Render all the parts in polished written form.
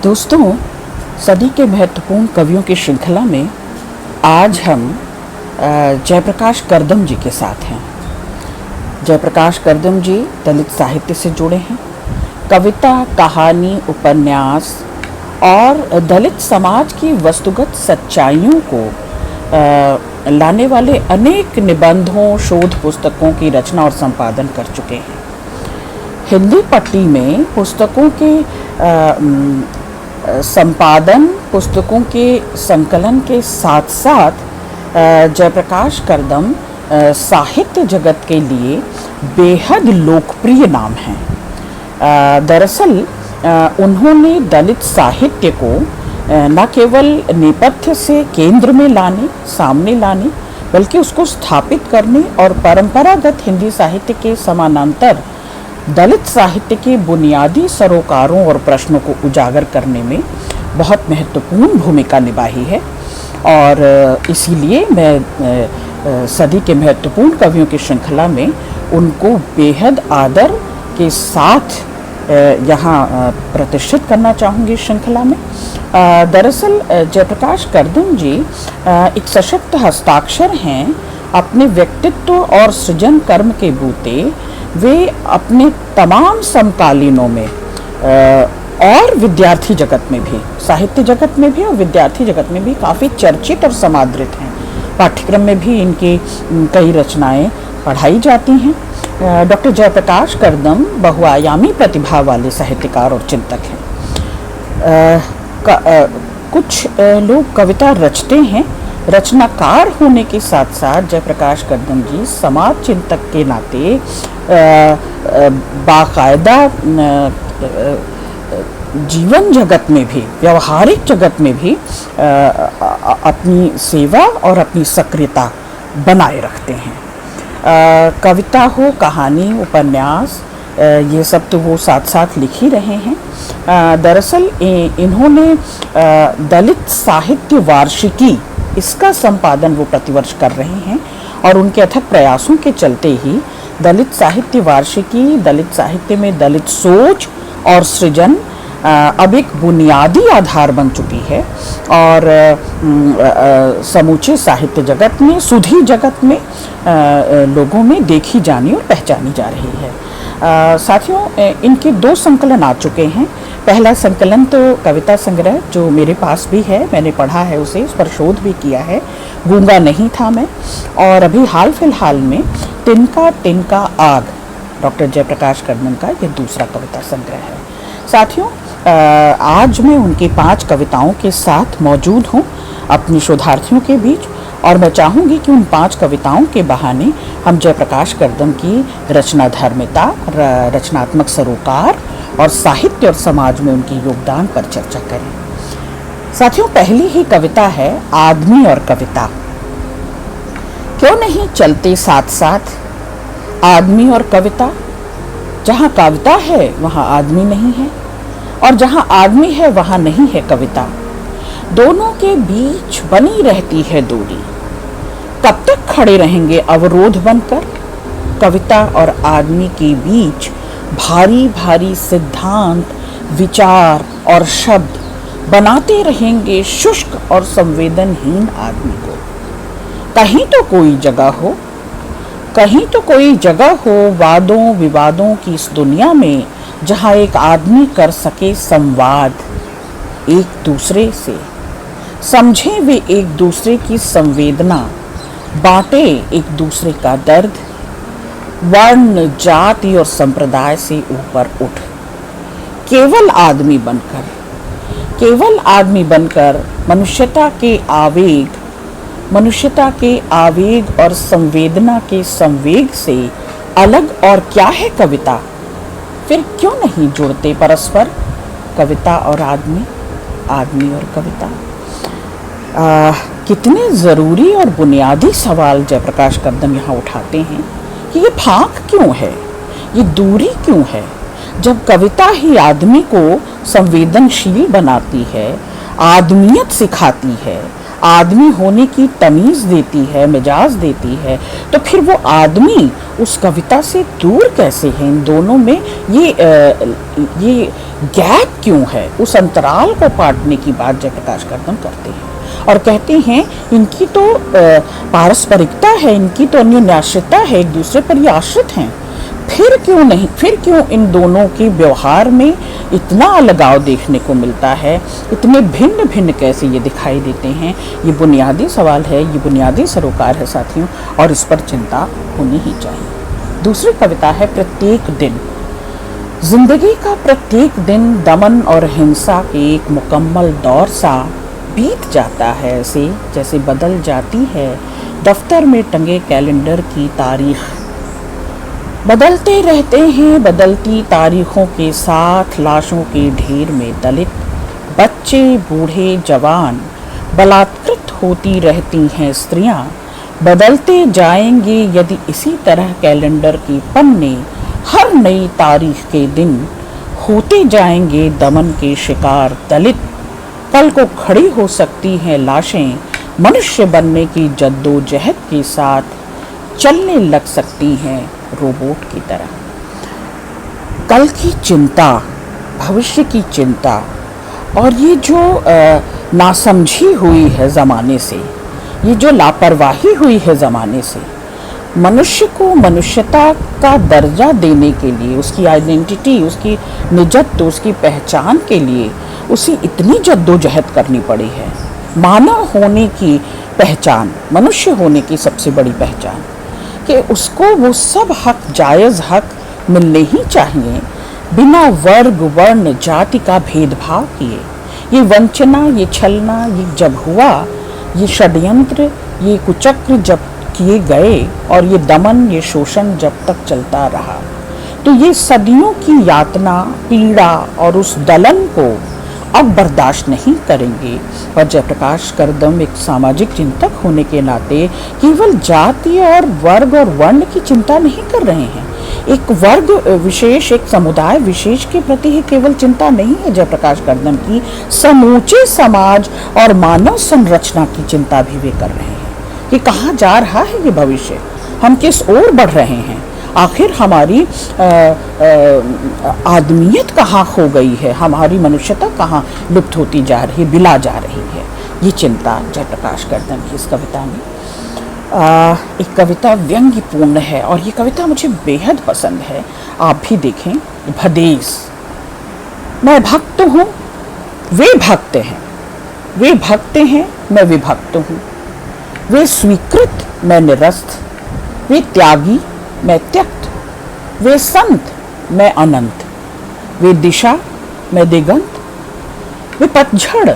दोस्तों, सदी के महत्वपूर्ण कवियों की श्रृंखला में आज हम जयप्रकाश कर्दम जी के साथ हैं। जयप्रकाश कर्दम जी दलित साहित्य से जुड़े हैं। कविता, कहानी, उपन्यास और दलित समाज की वस्तुगत सच्चाइयों को लाने वाले अनेक निबंधों, शोध पुस्तकों की रचना और संपादन कर चुके हैं। हिंदी पट्टी में पुस्तकों के संपादन, पुस्तकों के संकलन के साथ साथ जयप्रकाश कर्दम साहित्य जगत के लिए बेहद लोकप्रिय नाम हैं। दरअसल उन्होंने दलित साहित्य को न केवल नेपथ्य से केंद्र में लाने, सामने लाने, बल्कि उसको स्थापित करने और परंपरागत हिंदी साहित्य के समानांतर दलित साहित्य के बुनियादी सरोकारों और प्रश्नों को उजागर करने में बहुत महत्वपूर्ण भूमिका निभाई है। और इसीलिए मैं सदी के महत्वपूर्ण कवियों की श्रृंखला में उनको बेहद आदर के साथ यहाँ प्रतिष्ठित करना चाहूँगी इस श्रृंखला में। दरअसल जयप्रकाश कर्दम जी एक सशक्त हस्ताक्षर हैं। अपने व्यक्तित्व और सृजन कर्म के बूते वे अपने तमाम समकालीनों में और विद्यार्थी जगत में भी, साहित्य जगत में भी और विद्यार्थी जगत में भी काफ़ी चर्चित और समादृत हैं। पाठ्यक्रम में भी इनकी कई रचनाएं पढ़ाई जाती हैं। डॉक्टर जयप्रकाश कर्दम बहुआयामी प्रतिभा वाले साहित्यकार और चिंतक हैं। कुछ लोग कविता रचते हैं। रचनाकार होने के साथ साथ जयप्रकाश कर्दम जी समाज चिंतक के नाते बाकायदा जीवन जगत में भी, व्यवहारिक जगत में भी अपनी सेवा और अपनी सक्रियता बनाए रखते हैं। कविता हो, कहानी, उपन्यास, ये सब तो वो साथ साथ लिख ही रहे हैं। दरअसल इन्होंने दलित साहित्य वार्षिकी, इसका संपादन वो प्रतिवर्ष कर रहे हैं और उनके अथक प्रयासों के चलते ही दलित साहित्य वार्षिकी, दलित साहित्य में दलित सोच और सृजन अब एक बुनियादी आधार बन चुकी है और समूचे साहित्य जगत में, सुधी जगत में लोगों में देखी जानी और पहचानी जा रही है। साथियों, इनके 2 संकलन आ चुके हैं। पहला संकलन तो कविता संग्रह जो मेरे पास भी है, मैंने पढ़ा है उसे, उस पर शोध भी किया है, गूंगा नहीं था मैं। और अभी हाल फिलहाल में तिनका तिनका आग, डॉक्टर जयप्रकाश कर्दम का ये दूसरा कविता संग्रह है। साथियों, आज मैं उनकी 5 कविताओं के साथ मौजूद हूँ अपनी शोधार्थियों के बीच, और मैं चाहूँगी कि उन 5 कविताओं के बहाने हम जयप्रकाश कर्दम की रचनाधर्मिता, रचनात्मक सरोकार और साहित्य और समाज में उनके योगदान पर चर्चा करें। साथियों, पहली ही कविता है आदमी और कविता। क्यों नहीं चलते साथ साथ आदमी और कविता? जहाँ कविता है वहाँ आदमी नहीं है, और जहाँ आदमी है वहाँ नहीं है कविता। दोनों के बीच बनी रहती है दूरी। कब तक खड़े रहेंगे अवरोध बनकर? कविता और आदमी के बीच भारी भारी सिद्धांत, विचार और शब्द बनाते रहेंगे शुष्क और संवेदनहीन आदमी को। कहीं तो कोई जगह हो, कहीं तो कोई जगह हो वादों विवादों की इस दुनिया में, जहाँ एक आदमी कर सके संवाद एक दूसरे से, समझे वे एक दूसरे की संवेदना, बांटे एक दूसरे का दर्द, वर्ण, जाति और संप्रदाय से ऊपर उठ केवल आदमी बनकर, केवल आदमी बनकर मनुष्यता के आवेग और संवेदना के संवेग से अलग और क्या है कविता? फिर क्यों नहीं जुड़ते परस्पर कविता और आदमी, आदमी और कविता? कितने ज़रूरी और बुनियादी सवाल जयप्रकाश कर्दम यहाँ उठाते हैं कि ये फाक क्यों है, ये दूरी क्यों है, जब कविता ही आदमी को संवेदनशील बनाती है, आदमियत सिखाती है, आदमी होने की तमीज देती है, मिजाज देती है, तो फिर वो आदमी उस कविता से दूर कैसे है? इन दोनों में ये गैप क्यों है? उस अंतराल को पाटने की बात जयप्रकाश कर्दम करते हैं और कहते हैं इनकी तो पारस्परिकता है, इनकी तो अन्योन्याश्रिता है, एक दूसरे पर ये आश्रित हैं। फिर क्यों नहीं, फिर क्यों इन दोनों के व्यवहार में इतना अलगाव देखने को मिलता है? इतने भिन्न भिन्न कैसे ये दिखाई देते हैं? ये बुनियादी सवाल है, ये बुनियादी सरोकार है साथियों, और इस पर चिंता होनी ही चाहिए। दूसरी कविता है प्रत्येक दिन। जिंदगी का प्रत्येक दिन दमन और हिंसा के एक मुकम्मल दौर सा बीत जाता है, ऐसे जैसे बदल जाती है दफ्तर में टंगे कैलेंडर की तारीख। बदलते रहते हैं बदलती तारीखों के साथ लाशों के ढेर में दलित बच्चे, बूढ़े, जवान, बलात्कृत होती रहती हैं स्त्रियां। बदलते जाएंगे यदि इसी तरह कैलेंडर के पन्ने, हर नई तारीख के दिन होते जाएंगे दमन के शिकार दलित। कल को खड़ी हो सकती हैं लाशें, मनुष्य बनने की जद्दोजहद के साथ चलने लग सकती हैं रोबोट की तरह। कल की चिंता, भविष्य की चिंता, और ये जो नासमझी हुई है ज़माने से, ये जो लापरवाही हुई है ज़माने से, मनुष्य को मनुष्यता का दर्जा देने के लिए, उसकी आइडेंटिटी, उसकी निजत्व, उसकी पहचान के लिए उसे इतनी जद्दोजहद करनी पड़ी है। मानव होने की पहचान, मनुष्य होने की सबसे बड़ी पहचान, कि उसको वो सब हक, जायज़ हक मिलने ही चाहिए बिना वर्ग, वर्ण, जाति का भेदभाव किए। ये वंचना, ये छलना, ये जब हुआ, ये षड्यंत्र, ये कुचक्र जब किए गए और ये दमन, ये शोषण जब तक चलता रहा, तो ये सदियों की यातना, पीड़ा और उस दलन को अब बर्दाश्त नहीं करेंगे। और जयप्रकाश कर्दम एक सामाजिक चिंतक होने के नाते केवल जाति और वर्ग और वर्ण की चिंता नहीं कर रहे हैं। एक वर्ग विशेष, एक समुदाय विशेष के प्रति ही केवल चिंता नहीं है जयप्रकाश कर्दम की, समूचे समाज और मानव संरचना की चिंता भी वे कर रहे हैं कि कहाँ जा रहा है ये भविष्य, हम किस ओर बढ़ रहे हैं, आखिर हमारी आदमियत कहाँ खो गई है, हमारी मनुष्यता कहाँ लुप्त होती जा रही है, बिला जा रही है। ये चिंता जयप्रकाश कर्दम की इस कविता में। एक कविता व्यंग्यपूर्ण है और ये कविता मुझे बेहद पसंद है, आप भी देखें। भदेस। मैं भक्त हूँ, वे भक्त हैं, वे भक्त हैं, मैं विभक्त हूँ। वे स्वीकृत, मैं निरस्त। वे त्यागी, मैं त्यक्त। वे संत, मैं अनंत। वे दिशा, मैं दिगंत। वे पतझड़,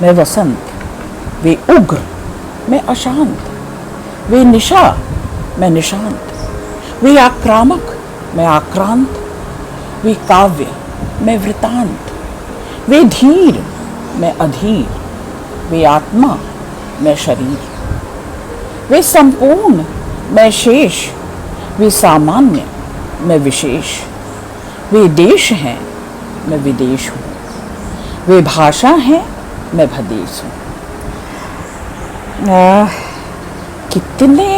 मैं वसंत। वे उग्र, मैं अशांत। वे निशा, मैं निशांत। वे आक्रामक, मैं आक्रांत। वे काव्य, मैं वृतांत। वे धीर, मैं अधीर। वे आत्मा, मैं शरीर। वे संपूर्ण, मैं शेष। वे सामान्य, मैं विशेष। वे देश हैं, मैं विदेश हूँ। वे भाषा हैं, मैं भदेश हूँ। कितने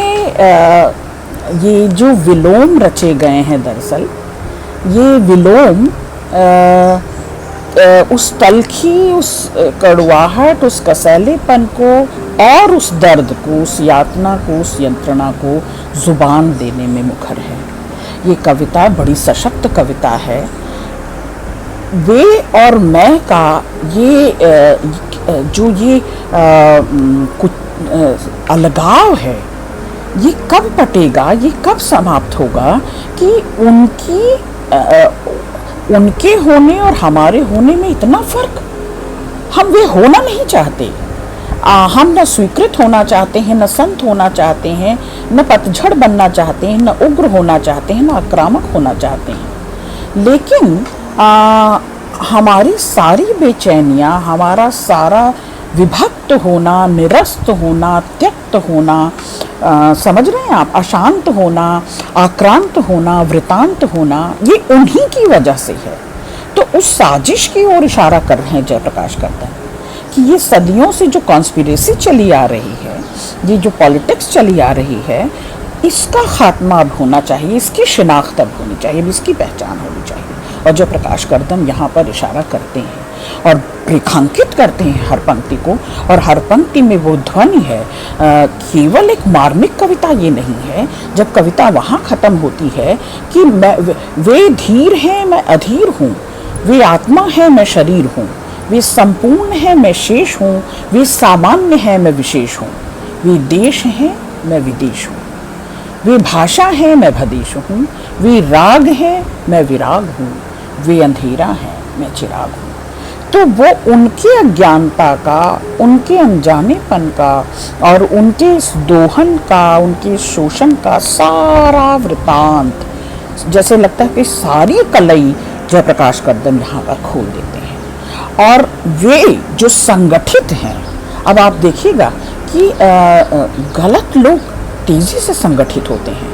ये जो विलोम रचे गए हैं, दरअसल ये विलोम उस तलखी, उस कड़वाहट, उस कसैलेपन को और उस दर्द को, उस यातना को, उस यंत्रणा को जुबान देने में मुखर है। ये कविता बड़ी सशक्त कविता है। वे और मैं का ये जो ये कुछ अलगाव है, ये कब पटेगा, ये कब समाप्त होगा कि उनके होने और हमारे होने में इतना फर्क। हम वे होना नहीं चाहते, हम न स्वीकृत होना चाहते हैं, न संत होना चाहते हैं, न पतझड़ बनना चाहते हैं, न उग्र होना चाहते हैं, न आक्रामक होना चाहते हैं। लेकिन हमारी सारी बेचैनियाँ, हमारा सारा विभक्त होना, निरस्त होना, त्यक्त होना, समझ रहे हैं आप, अशांत होना, आक्रांत होना, वृतांत होना, ये उन्हीं की वजह से है। तो उस साजिश की ओर इशारा कर रहे हैं जयप्रकाश कर्दम कि ये सदियों से जो कॉन्स्पिरेसी चली आ रही है, ये जो पॉलिटिक्स चली आ रही है, इसका खात्मा अब होना चाहिए, इसकी शिनाख्त अब होनी चाहिए, इसकी पहचान होनी चाहिए। और जो प्रकाश करदम यहाँ पर इशारा करते हैं और रेखांकित करते हैं हर पंक्ति को, और हर पंक्ति में वो ध्वनि है, केवल एक मार्मिक कविता ये नहीं है। जब कविता वहाँ ख़त्म होती है कि मैं, वे धीर हैं मैं अधीर हूँ, वे आत्मा है मैं शरीर हूँ, वे संपूर्ण है मैं शेष हूँ, वे सामान्य है मैं विशेष हूँ, वे देश हैं मैं विदेश हूँ, वे भाषा है मैं भदेश हूँ, वे राग है मैं विराग हूँ, वे अंधेरा है मैं चिराग हूँ। तो वो उनके अज्ञानता का, उनके अनजानेपन का और उनके इस दोहन का, उनके शोषण का सारा वृतांत, जैसे लगता है कि सारी कलई जयप्रकाश करदम यहाँ पर खोल देते हैं। और वे जो संगठित हैं, अब आप देखिएगा कि गलत लोग तेजी से संगठित होते हैं,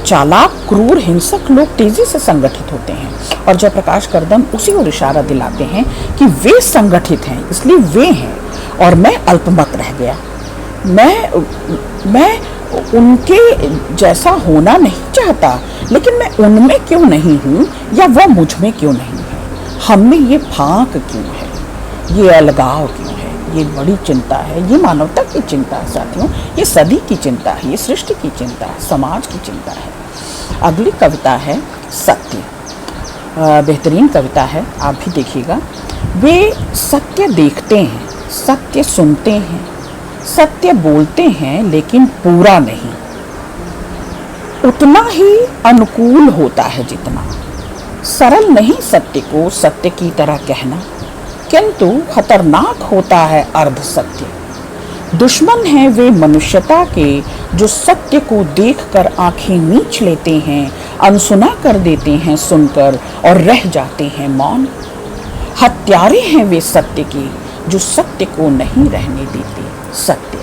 चालाक क्रूर हिंसक लोग तेजी से संगठित होते हैं, और जयप्रकाश करदम उसी ओर इशारा दिलाते हैं कि वे संगठित हैं, इसलिए वे हैं और मैं अल्पमत रह गया। मैं उनके जैसा होना नहीं चाहता, लेकिन मैं उनमें क्यों नहीं हूँ या वह मुझ में क्यों नहीं है, हम में ये फांक क्यों है, ये अलगाव क्यों है। ये बड़ी चिंता है, ये मानवता की चिंता है साथियों, ये सदी की चिंता है, ये सृष्टि की चिंता है, समाज की चिंता है। अगली कविता है सत्य, बेहतरीन कविता है, आप भी देखिएगा। वे सत्य देखते हैं, सत्य सुनते हैं, सत्य बोलते हैं, लेकिन पूरा नहीं, उतना ही अनुकूल होता है जितना। सरल नहीं सत्य को सत्य की तरह कहना, किंतु खतरनाक होता है अर्ध सत्य। दुश्मन हैं वे मनुष्यता के जो सत्य को देखकर आंखें मींच लेते हैं, अनसुना कर देते हैं सुनकर और रह जाते हैं मौन। हत्यारे हैं वे सत्य के जो सत्य को नहीं रहने देते सत्य।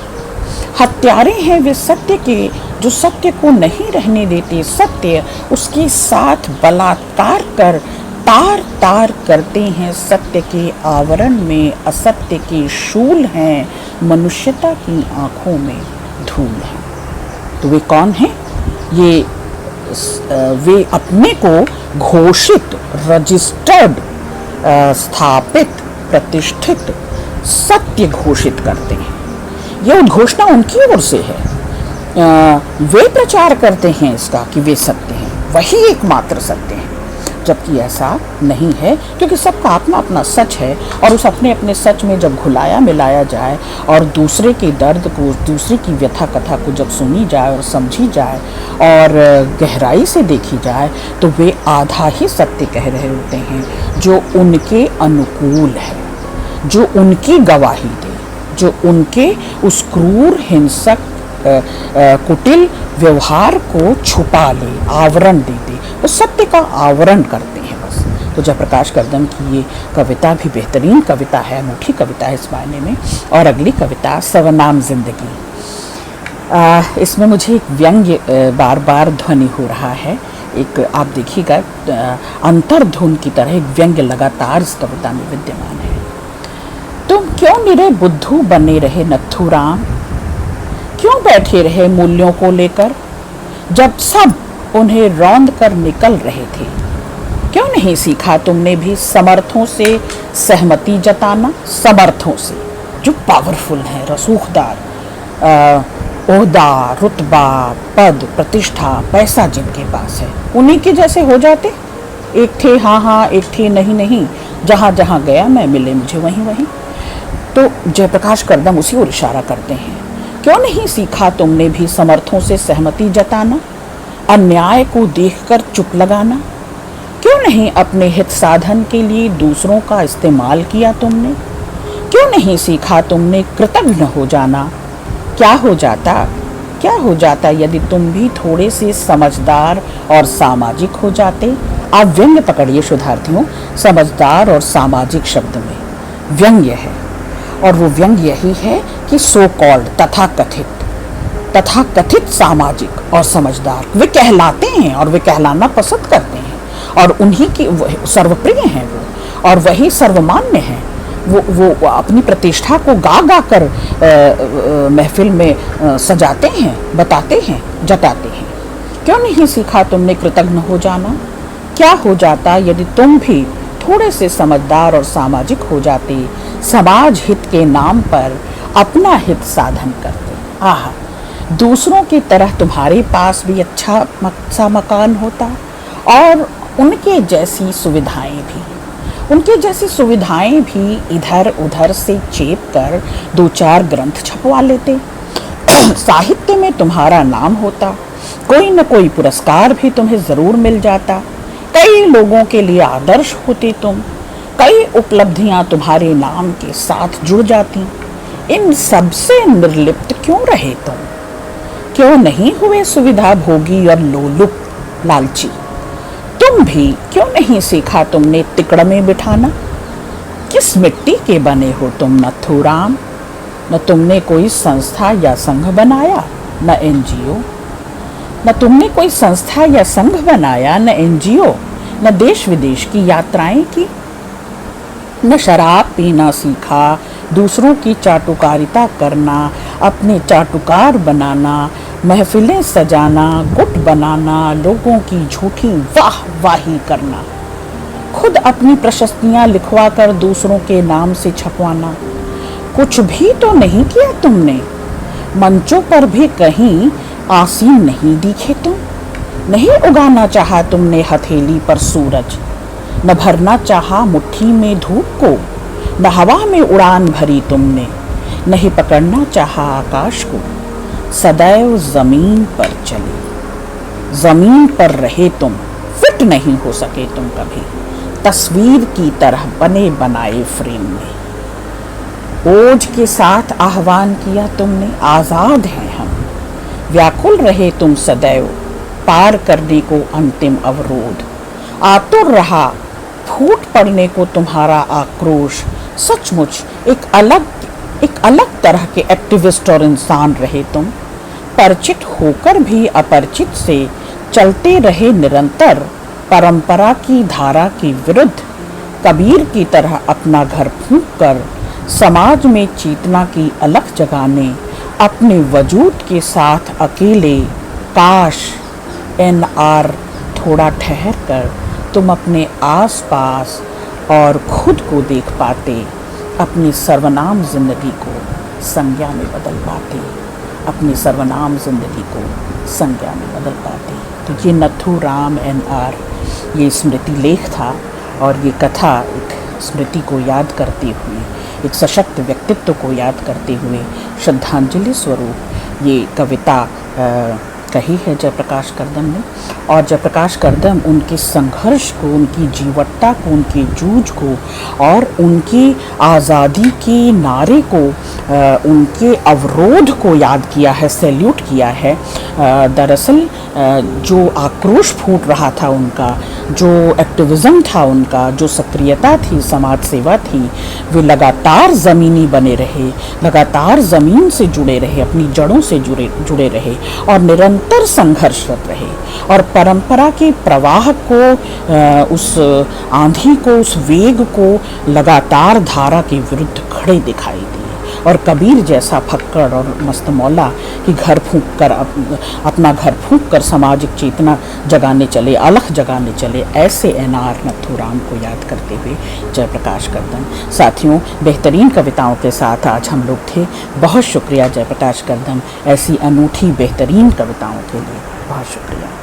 हत्यारे हैं वे सत्य के जो सत्य को नहीं रहने देते सत्य। उसके साथ बलात्कार कर तार तार करते हैं सत्य के आवरण में, असत्य के शूल हैं, मनुष्यता की आंखों में धूल है। तो वे कौन हैं? ये वे अपने को घोषित, रजिस्टर्ड, स्थापित, प्रतिष्ठित सत्य घोषित करते हैं। यह उद्घोषणा उनकी ओर से है। वे प्रचार करते हैं इसका कि वे सत्य हैं, वही एकमात्र सत्य है, जबकि ऐसा नहीं है, क्योंकि सबका अपना अपना सच है। और उस अपने अपने सच में जब घुलाया मिलाया जाए और दूसरे के दर्द को, दूसरे की व्यथा कथा को जब सुनी जाए और समझी जाए और गहराई से देखी जाए, तो वे आधा ही सत्य कह रहे होते हैं जो उनके अनुकूल है, जो उनकी गवाही दे, जो उनके उस क्रूर हिंसक कुटिल व्यवहार को छुपा ले, आवरण दे दे, वो सत्य का आवरण करते हैं बस। तो जयप्रकाश करदम की ये कविता भी बेहतरीन कविता है, अनूठी कविता है इस मायने में। और अगली कविता सर्वनाम जिंदगी, इसमें मुझे एक व्यंग्य बार बार ध्वनि हो रहा है। एक आप देखिएगा अंतर्धुन की तरह एक व्यंग्य लगातार इस कविता में विद्यमान है। तुम क्यों निरे बुद्धू बने रहे नत्थू राम, क्यों बैठे रहे मूल्यों को लेकर, जब सब उन्हें रौंद कर निकल रहे थे। क्यों नहीं सीखा तुमने भी समर्थों से सहमति जताना, समर्थों से जो पावरफुल हैं, रसूखदार, ओहदा, रुतबा, पद, प्रतिष्ठा, पैसा जिनके पास है, उन्हीं के जैसे हो जाते। एक थे हाँ हाँ, एक थे नहीं नहीं, जहाँ जहाँ गया मैं मिले मुझे वहीं वहीं। तो जयप्रकाश करदम उसी ओर इशारा करते हैं। क्यों नहीं सीखा तुमने भी समर्थों से सहमति जताना, अन्याय को देखकर चुप लगाना। क्यों नहीं अपने हित साधन के लिए दूसरों का इस्तेमाल किया तुमने। क्यों नहीं सीखा तुमने कृतज्ञ हो जाना। क्या हो जाता यदि तुम भी थोड़े से समझदार और सामाजिक हो जाते। आप व्यंग्य पकड़िए शोधार्थियों, समझदार और सामाजिक शब्द में व्यंग्य है, और वो व्यंग्य यही है कि सो कॉल्ड, तथाकथित सामाजिक और समझदार वे कहलाते हैं और वे कहलाना पसंद करते हैं, और उन्हीं की सर्वप्रिय हैं वो, और वही सर्वमान्य हैं। वो अपनी प्रतिष्ठा को गा गा कर महफिल में सजाते हैं, बताते हैं, जताते हैं। क्यों नहीं सीखा तुमने कृतज्ञ हो जाना? क्या हो जाता यदि तुम भी थोड़े से समझदार और सामाजिक हो जाते, समाज हित के नाम पर अपना हित साधन करते। आह, दूसरों की तरह तुम्हारे पास भी अच्छा सा मकान होता और उनके जैसी सुविधाएं भी इधर उधर से चेप कर 2-4 ग्रंथ छपवा लेते। साहित्य में तुम्हारा नाम होता, कोई न कोई पुरस्कार भी तुम्हें जरूर मिल जाता, कई लोगों के लिए आदर्श होते तुम, कई उपलब्धियां तुम्हारे नाम के साथ जुड़ जाती। इन सब से निर्लिप्त क्यों रहे तुम? क्यों नहीं हुए सुविधा भोगी और लोलुप लालची? तुम भी क्यों नहीं सीखा तुमने तिकड़ में बिठाना? किस मिट्टी के बने हो तुम नथुराम? न तुमने कोई संस्था या संघ बनाया, न एनजीओ। न तुमने कोई संस्था या संघ बनाया, न एनजीओ, न देश विदेश की यात्राएं की। न शराब पीना सीखा, दूसरों की चाटुकारिता करना, अपने चाटुकार बनाना, महफिलें सजाना, गुट बनाना, लोगों की झूठी वाह वाही करना, खुद अपनी प्रशस्तियां लिखवा कर दूसरों के नाम से छपवाना। कुछ भी तो नहीं किया तुमने। मंचों पर भी कहीं आसीन नहीं दिखे तुम। नहीं उगाना चाहा तुमने हथेली पर सूरज, न भरना चाहा मुट्ठी में धूप को, न हवा में उड़ान भरी तुमने, नहीं पकड़ना चाहा आकाश को। सदैव जमीन पर चले, जमीन पर रहे तुम, फिट नहीं हो सके तुम कभी, तस्वीर की तरह बने बनाए फ्रेम में। ओज के साथ आह्वान किया तुमने, आजाद हैं हम। व्याकुल रहे तुम सदैव, पार करने को अंतिम अवरोध। आतुर रहा फूट पड़ने को तुम्हारा आक्रोश। सचमुच एक अलग तरह के एक्टिविस्ट और इंसान रहे तुम। परिचित होकर भी अपरिचित से चलते रहे निरंतर, परंपरा की धारा के विरुद्ध। कबीर की तरह अपना घर फूंक कर समाज में चेतना की अलख जगाने, अपने वजूद के साथ अकेले। काश NR थोड़ा ठहर कर तुम अपने आसपास और खुद को देख पाते, अपनी सर्वनाम जिंदगी को संज्ञा में बदल पाते, अपनी सर्वनाम जिंदगी को संज्ञा में बदल पाते। तो ये नथुराम NR ये स्मृति लेख था और ये कथा एक स्मृति को याद करते हुए, एक सशक्त व्यक्तित्व को याद करते हुए श्रद्धांजलि स्वरूप ये कविता कही है जयप्रकाश कर्दम ने। और जयप्रकाश कर्दम उनके संघर्ष को, उनकी जीवटता को, उनकी जूझ को और उनकी आज़ादी के नारे को, उनके अवरोध को याद किया है, सैल्यूट किया है। दरअसल जो आक्रोश फूट रहा था उनका, जो एक्टिविज़म था उनका, जो सक्रियता थी, समाज सेवा थी, वे लगातार ज़मीनी बने रहे, लगातार ज़मीन से जुड़े रहे, अपनी जड़ों से जुड़े रहे और निरंतर संघर्षरत रहे और परंपरा के प्रवाह को, उस आंधी को, उस वेग को लगातार धारा के विरुद्ध खड़े दिखाई दिए। और कबीर जैसा फक्कड़ और मस्त मौला कि घर फूंक कर अपना घर फूंक कर सामाजिक चेतना जगाने चले, अलख जगाने चले, ऐसे NR नथुराम को याद करते हुए जयप्रकाश कर्दम। साथियों, बेहतरीन कविताओं के साथ आज हम लोग थे। बहुत शुक्रिया जयप्रकाश कर्दम, ऐसी अनूठी बेहतरीन कविताओं के लिए बहुत शुक्रिया।